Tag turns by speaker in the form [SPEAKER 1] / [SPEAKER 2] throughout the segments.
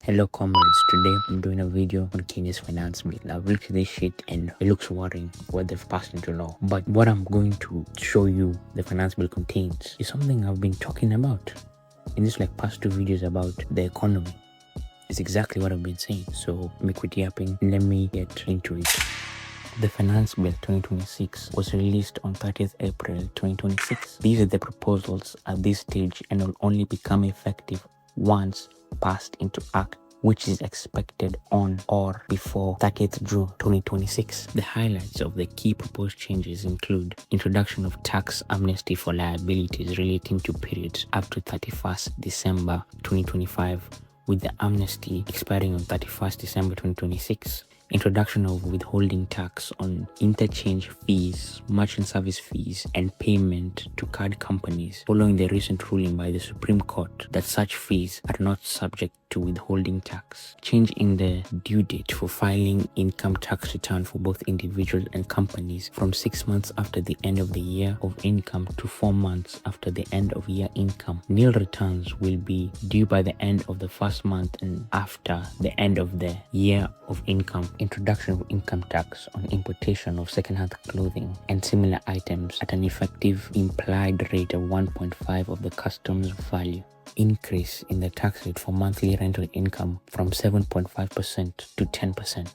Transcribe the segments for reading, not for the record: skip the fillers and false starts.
[SPEAKER 1] Hello comrades, today I'm doing a video on Kenya's finance bill. I've looked at this shit and it looks worrying what they've passed into law. But what I'm going to show you the finance bill contains is something I've been talking about in this past two videos about the economy. It's exactly what I've been saying. So quit yapping, let me get into it. The Finance Bill 2026 was released on 30th April 2026. These are the proposals at this stage and will only become effective once passed into act, which is expected on or before 30th June 2026. The highlights of the key proposed changes include introduction of tax amnesty for liabilities relating to periods up to 31st December 2025, with the amnesty expiring on 31st December 2026. Introduction of withholding tax on interchange fees, merchant service fees, and payment to card companies, following the recent ruling by the Supreme Court that such fees are not subject to withholding tax. Change in the due date for filing income tax return for both individuals and companies from 6 months after the end of the year of income to 4 months after the end of year income. Nil returns will be due by the end of the first month and after the end of the year of income. Introduction of income tax on importation of second-hand clothing and similar items at an effective implied rate of 1.5 of the customs value. Increase in the tax rate for monthly rental income from 7.5% to 10%.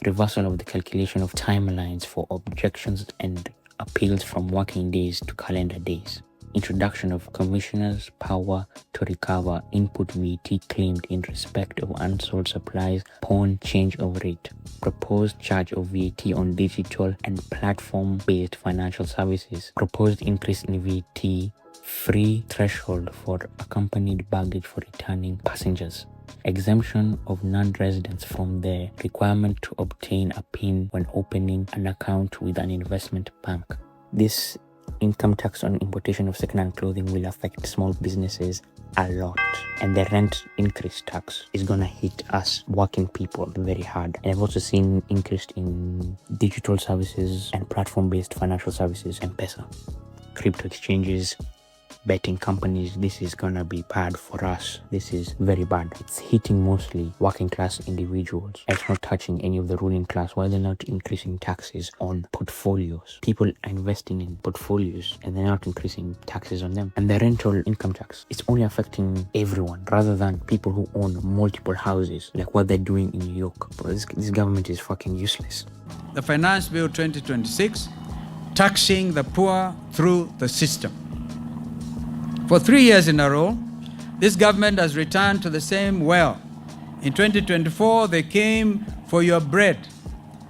[SPEAKER 1] Reversal of the calculation of timelines for objections and appeals from working days to calendar days. Introduction of commissioners' power to recover input VAT claimed in respect of unsold supplies upon change of rate. Proposed charge of VAT on digital and platform-based financial services. Proposed increase in VAT free threshold for accompanied baggage for returning passengers. Exemption of non-residents from the requirement to obtain a PIN when opening an account with an investment bank. This income tax on importation of second-hand clothing will affect small businesses a lot, and the rent increase tax is gonna hit us working people very hard. And I've also seen increase in digital services and platform-based financial services, M-Pesa, crypto exchanges, betting companies. This is gonna be bad for us. This is very bad. It's hitting mostly working class individuals. It's not touching any of the ruling class. Why they're not increasing taxes on portfolios? People are investing in portfolios and they're not increasing taxes on them. And the rental income tax, it's only affecting everyone rather than people who own multiple houses, like what they're doing in New York. But this government is fucking useless.
[SPEAKER 2] The Finance Bill 2026, taxing the poor through the system. For 3 years in a row, this government has returned to the same well. In 2024, they came for your bread.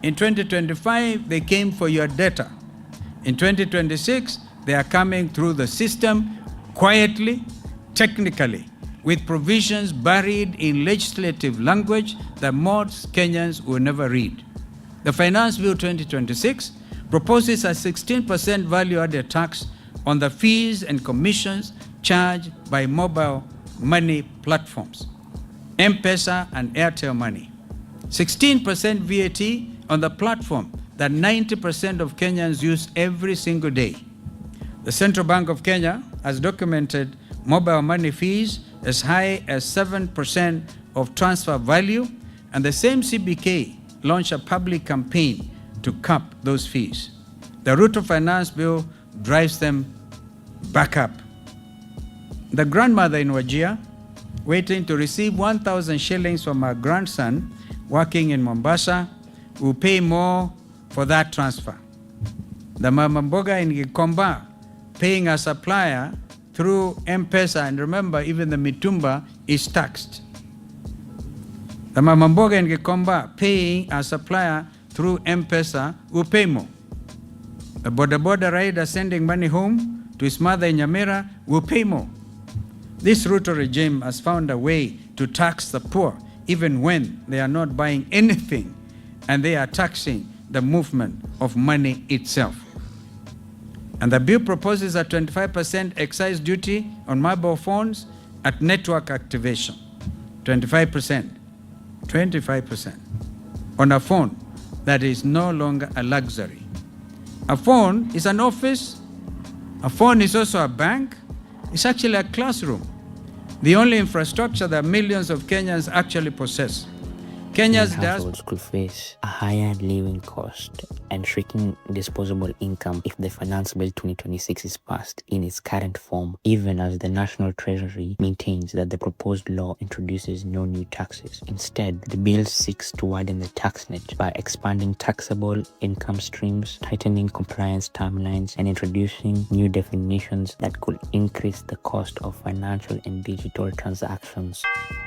[SPEAKER 2] In 2025, they came for your data. In 2026, they are coming through the system quietly, technically, with provisions buried in legislative language that most Kenyans will never read. The Finance Bill 2026 proposes a 16% value-added tax on the fees and commissions charged by mobile money platforms, M-Pesa and Airtel Money. 16% VAT on the platform that 90% of Kenyans use every single day. The Central Bank of Kenya has documented mobile money fees as high as 7% of transfer value, and the same CBK launched a public campaign to cap those fees. The Ruto Finance Bill drives them back up. The grandmother in Wajir, waiting to receive 1,000 shillings from her grandson working in Mombasa, will pay more for that transfer. The mama mboga in Gikomba, paying a supplier through M-Pesa, and remember, even the mitumba is taxed. The mama mboga in Gikomba, paying a supplier through M-Pesa, will pay more. The boda rider sending money home to his mother in Nyamira will pay more. This Ruto regime has found a way to tax the poor even when they are not buying anything, and they are taxing the movement of money itself. And the bill proposes a 25% excise duty on mobile phones at network activation. 25%. 25% on a phone that is no longer a luxury. A phone is an office. A phone is also a bank. It's actually a classroom. the only infrastructure that millions of Kenyans actually possess. Kenya's
[SPEAKER 1] households could face a higher living cost and shrinking disposable income if the Finance Bill 2026 is passed in its current form, even as the National Treasury maintains that the proposed law introduces no new taxes. Instead, the bill seeks to widen the tax net by expanding taxable income streams, tightening compliance timelines, and introducing new definitions that could increase the cost of financial and digital transactions.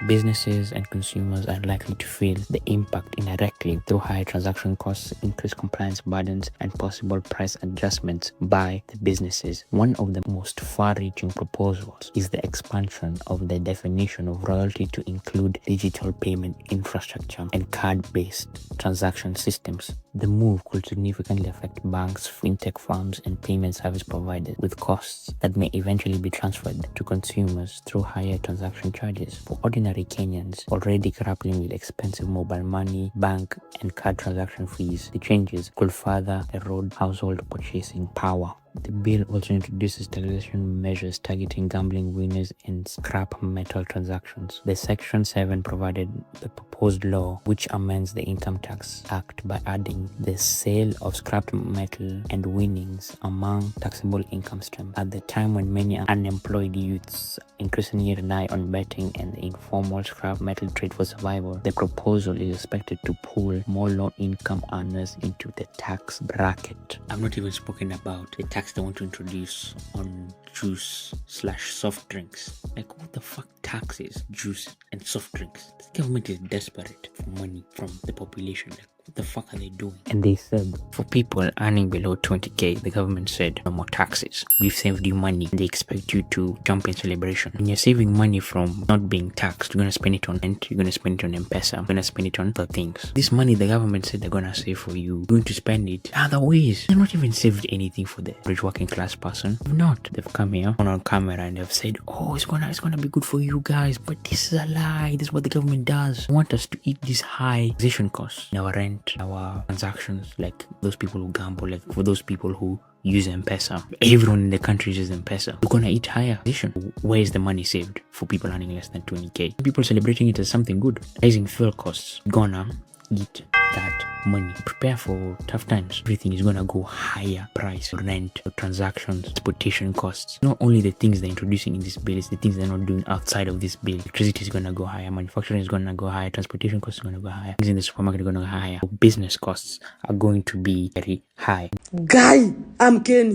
[SPEAKER 1] Businesses and consumers are likely to feel the impact indirectly through higher transaction costs, increased compliance burdens, and possible price adjustments by the businesses. One of the most far-reaching proposals is the expansion of the definition of royalty to include digital payment infrastructure and card-based transaction systems. The move could significantly affect banks, fintech firms, and payment service providers, with costs that may eventually be transferred to consumers through higher transaction charges. For ordinary Kenyans already grappling with expensive mobile money, bank, and card transaction fees, the changes could further erode household purchasing power. The bill also introduces taxation measures targeting gambling winners and scrap metal transactions. The Section 7 provided the proposed law, which amends the Income Tax Act by adding the sale of scrap metal and winnings among taxable income streams. At the time when many unemployed youths increasingly rely on betting and the informal scrap metal trade for survival, the proposal is expected to pull more low-income earners into the tax bracket. I've not even spoken about the tax they want to introduce on juice/soft drinks. Like, what the fuck taxes juice and soft drinks? The government is desperate for money from the population. Like, what the fuck are they doing? And they said, for people earning below 20k, the government said, no more taxes. We've saved you money. They expect you to jump in celebration. When you're saving money from not being taxed, you're gonna spend it on rent, you're gonna spend it on M-Pesa, you're gonna spend it on other things. This money the government said they're gonna save for you, you're going to spend it other ways. They've not even saved anything for the rich working class person. They've not. They've come here on camera and they've said, oh, it's gonna be good for you guys, but this is a lie. This is what the government does. They want us to eat these high acquisition costs in our rent, our transactions, like those people who gamble, like for those people who use M-Pesa. Everyone in the country uses M-Pesa. You're gonna eat higher acquisition. Where is the money saved for people earning less than 20k? People celebrating it as something good. Rising fuel costs, gonna eat that money. Prepare for tough times. Everything is gonna go higher. Price, rent, transactions, transportation costs. Not only the things they're introducing in this bill, it's the things they're not doing outside of this bill. Electricity is gonna go higher, manufacturing is gonna go higher, transportation costs are gonna go higher, things in the supermarket are gonna go higher. Business costs are going to be very high.
[SPEAKER 3] Guy, I'm Kenny.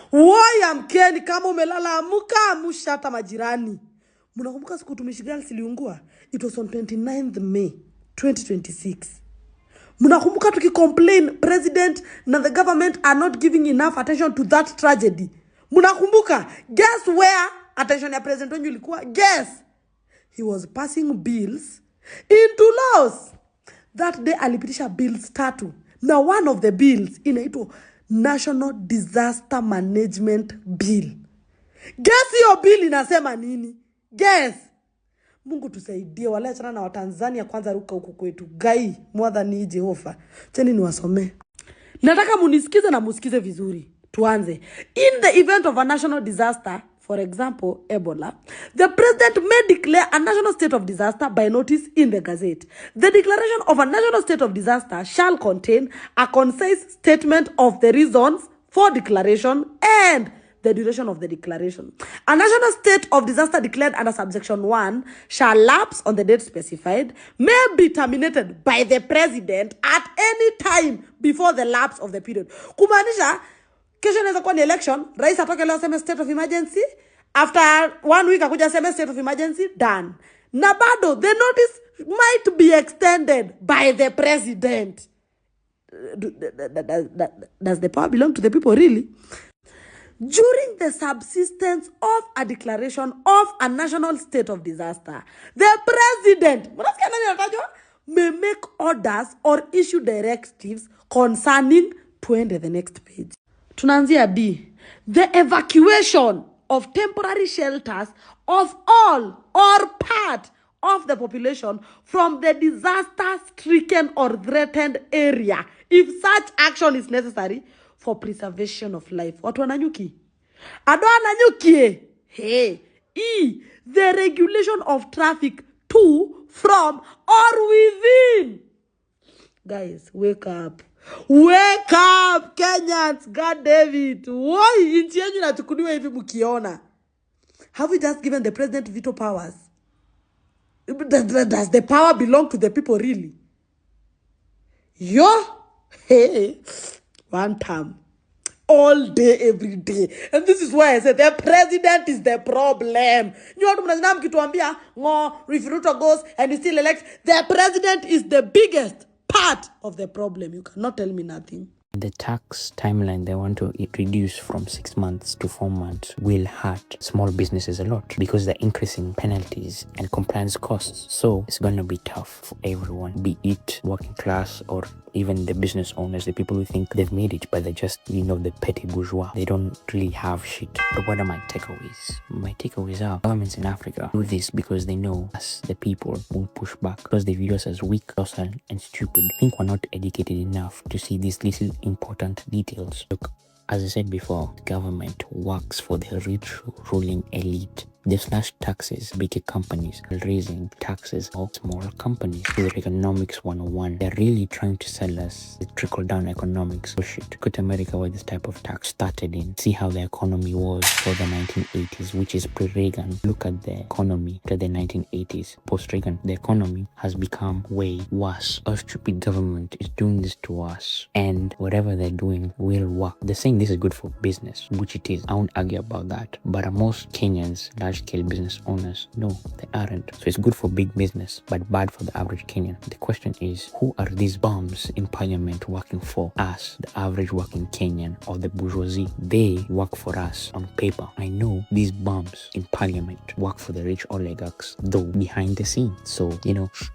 [SPEAKER 3] Why I'm Kenny? Kama umelala amuka, amusha hata majirani. Mnakumbuka siku tumishi girls iliungua? It was on 29th May 2026. Mnakumbuka tukicomplain president na the government are not giving enough attention to that tragedy. Mnakumbuka? Guess where attention ya president wenyu ilikuwa? Guess. He was passing bills into laws. That day alipitisha bills 3. Now one of the bills inaitwa National Disaster Management Bill. Guess hiyo bill inasema nini? Guess. Mungu tusaidie, wale achana na Watanzania kwanza ruka huku kwetu. Gai, mwadha ni Jehova. Cheni niwasomee. Nataka munisikize na musikize vizuri. Tuanze. In the event of a national disaster, for example, Ebola, the president may declare a national state of disaster by notice in the Gazette. The declaration of a national state of disaster shall contain a concise statement of the reasons for declaration and the duration of the declaration. A national state of disaster declared under subsection 1 shall lapse on the date specified, may be terminated by the president at any time before the lapse of the period. Kumaanisha, kesho inaweza kuwa ni election, rais atoke leo sema state of emergency, after 1 week akuja sema state of emergency, done. Na bado, the notice might be extended by the president. Does the power belong to the people really? During the subsistence of a declaration of a national state of disaster, the president may make orders or issue directives concerning, twende the next page. Tunanzia B. The evacuation of temporary shelters of all or part of the population from the disaster-stricken or threatened area, if such action is necessary for preservation of life. Watu wananyuki? Ado ananyukie? Hey, The regulation of traffic to, from, or within. Guys, wake up. Wake up, Kenyans. God damn it. Why? Inchi yenyu inachukuliwa hivi mkiona. Have we just given the president veto powers? Does the power belong to the people really? Hey, one time. All day, every day. And this is why I said the president is the problem. You want to mkituambia, if Ruto goes and you still elect, the president is the biggest part of the problem. You cannot tell me nothing.
[SPEAKER 1] The tax timeline they want to reduce from 6 months to 4 months will hurt small businesses a lot because they're increasing penalties and compliance costs. So it's going to be tough for everyone, be it working class or even the business owners, the people who think they've made it, but they're just, the petty bourgeois. They don't really have shit. But what are my takeaways? My takeaways are governments in Africa do this because they know us, the people, will push back because they view us as weak, docile, and stupid. I think we're not educated enough to see these little important details. Look, as I said before, the government works for the rich ruling elite. They slash taxes, big companies, raising taxes on small companies. With economics 101, they're really trying to sell us the trickle-down economics bullshit. Go to America where this type of tax started in. See how the economy was for the 1980s, which is pre-Reagan. Look at the economy to the 1980s. Post-Reagan, the economy has become way worse. Our stupid government is doing this to us, and whatever they're doing will work. They're saying this is good for business, which it is. I won't argue about that. But most Kenyans, large-scale business owners, no, they aren't. So it's good for big business, but bad for the average Kenyan. The question is, who are these bums in parliament working for us, the average working Kenyan or the bourgeoisie? They work for us on paper. I know these bums in parliament work for the rich oligarchs, though behind the scenes. So,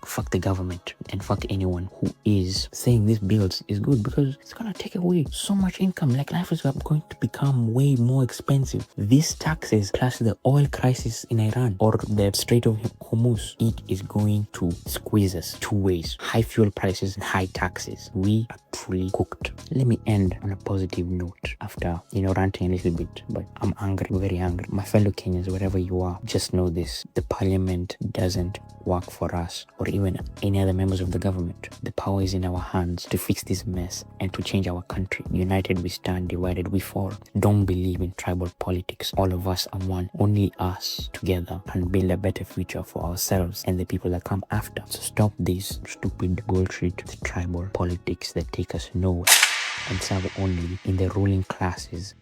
[SPEAKER 1] fuck the government and fuck anyone who is saying this bills is good, because it's gonna take away so much income. Like, life is going to become way more expensive. These taxes plus the oil crisis in Iran or the Strait of Hormuz, it is going to squeeze us two ways: high fuel prices and high taxes. We are truly cooked. Let me end on a positive note after ranting a little bit, but I'm angry, very angry. My fellow Kenyans, wherever you are, just know this: the parliament doesn't work for us or even any other members of the government. The power is in our hands to fix this mess and to change our country. United we stand, divided we fall. Don't believe in tribal politics. All of us are one. Only us together can build a better future for ourselves and the people that come after. So stop this stupid bullshit, the tribal politics that take us nowhere and serve only in the ruling classes